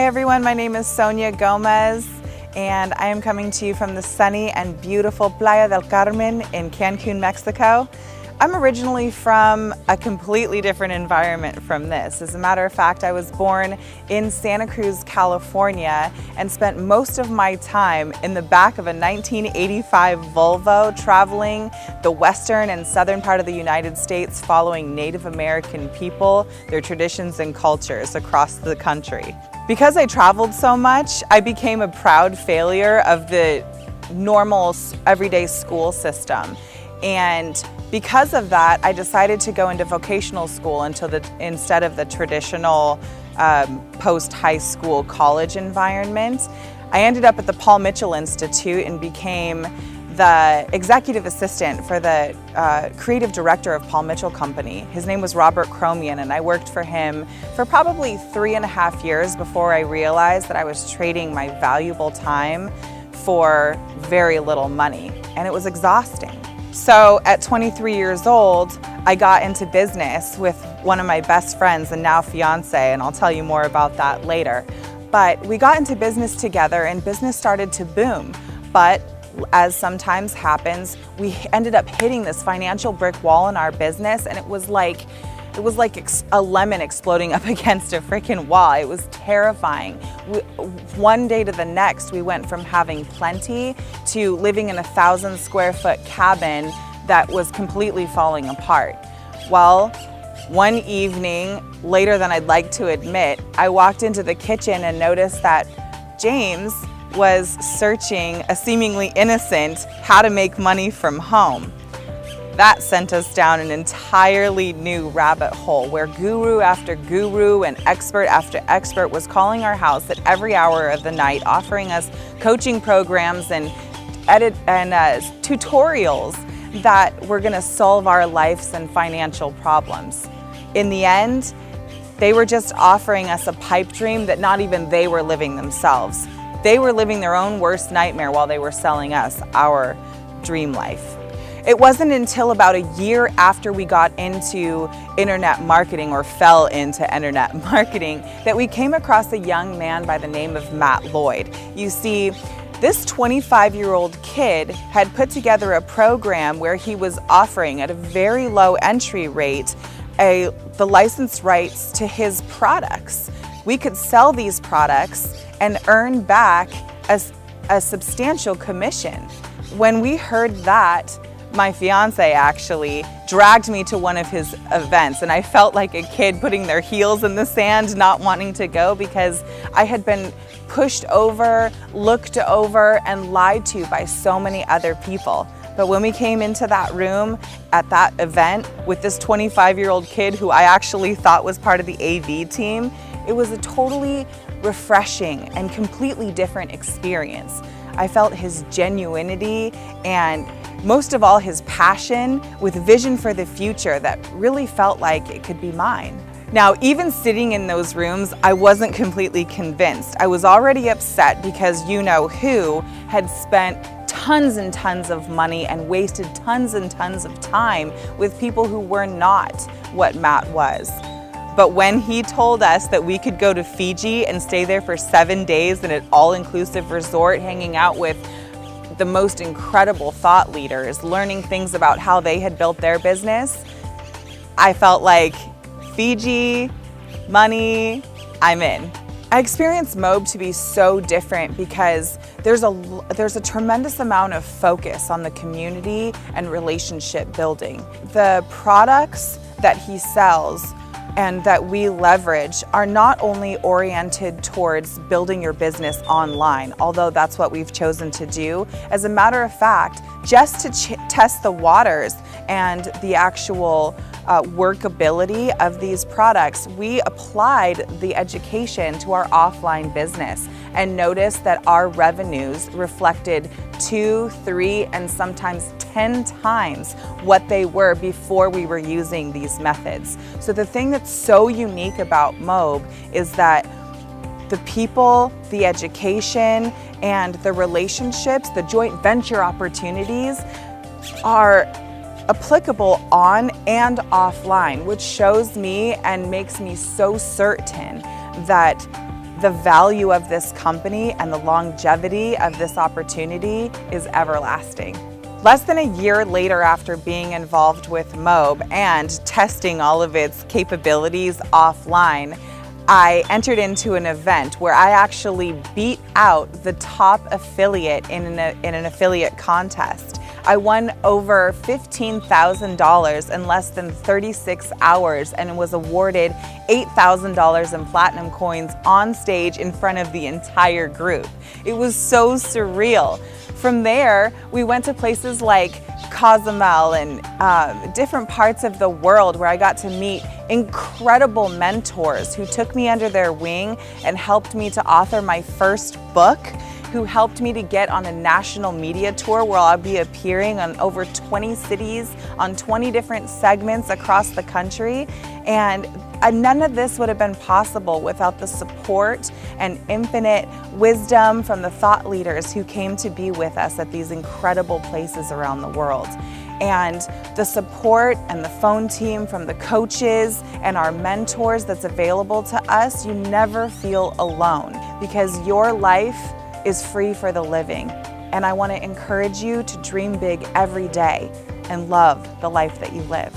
Hey everyone, my name is Sonia Gomez and I am coming to you from the sunny and beautiful Playa del Carmen in Cancun, Mexico. I'm originally from a completely different environment from this. As a matter of fact, I was born in Santa Cruz, California, and spent most of my time in the back of a 1985 Volvo traveling the western and southern part of the United States following Native American people, their traditions and cultures across the country. Because I traveled so much, I became a proud failure of the normal everyday school system. And because of that, I decided to go into vocational school instead of the traditional post-high school college environment. I ended up at the Paul Mitchell Institute and became the executive assistant for the creative director of Paul Mitchell Company. His name was Robert Cromian, and I worked for him for probably 3.5 years before I realized that I was trading my valuable time for very little money, and it was exhausting. So at 23 years old, I got into business with one of my best friends and now fiance, and I'll tell you more about that later. But we got into business together and business started to boom. But as sometimes happens, we ended up hitting this financial brick wall in our business, and it was like a lemon exploding up against a freaking wall. It was terrifying. One day to the next, we went from having plenty to living in a 1,000 square foot cabin that was completely falling apart. Well, one evening, later than I'd like to admit, I walked into the kitchen and noticed that James was searching a seemingly innocent how to make money from home. That sent us down an entirely new rabbit hole where guru after guru and expert after expert was calling our house at every hour of the night, offering us coaching programs and tutorials that were going to solve our lives and financial problems. In the end, they were just offering us a pipe dream that not even they were living themselves. They were living their own worst nightmare while they were selling us our dream life. It wasn't until about a year after we got into internet marketing, or fell into internet marketing, that we came across a young man by the name of Matt Lloyd. You see, this 25-year-old kid had put together a program where he was offering at a very low entry rate the license rights to his products. We could sell these products and earn back a substantial commission. When we heard that, my fiance actually dragged me to one of his events, and I felt like a kid putting their heels in the sand, not wanting to go, because I had been pushed over, looked over, and lied to by so many other people. But when we came into that room at that event with this 25-year-old kid who I actually thought was part of the AV team, it was a totally refreshing and completely different experience. I felt his genuinity and most of all his passion with vision for the future that really felt like it could be mine. Now, even sitting in those rooms, I wasn't completely convinced. I was already upset because you know who had spent tons and tons of money and wasted tons and tons of time with people who were not what Matt was. But when he told us that we could go to Fiji and stay there for 7 days in an all-inclusive resort, hanging out with the most incredible thought leaders, learning things about how they had built their business, I felt like Fiji, money, I'm in. I experienced Mobe to be so different because there's a tremendous amount of focus on the community and relationship building. The products that he sells and that we leverage are not only oriented towards building your business online, although that's what we've chosen to do. As a matter of fact, just to test the waters and the actual workability of these products, we applied the education to our offline business and noticed that our revenues reflected 2, 3, and sometimes 10 times what they were before we were using these methods. So the thing that's so unique about Mobe is that the people, the education, and the relationships, the joint venture opportunities are applicable on and offline, which shows me and makes me so certain that the value of this company and the longevity of this opportunity is everlasting. Less than a year later, after being involved with Mobe and testing all of its capabilities offline, I entered into an event where I actually beat out the top affiliate in an affiliate contest. I won over $15,000 in less than 36 hours and was awarded $8,000 in platinum coins on stage in front of the entire group. It was so surreal. From there, we went to places like Cozumel and different parts of the world where I got to meet incredible mentors who took me under their wing and helped me to author my first book, who helped me to get on a national media tour where I'll be appearing on over 20 cities on 20 different segments across the country. And none of this would have been possible without the support and infinite wisdom from the thought leaders who came to be with us at these incredible places around the world. And the support and the phone team from the coaches and our mentors that's available to us, you never feel alone because your life is free for the living. And I want to encourage you to dream big every day and love the life that you live.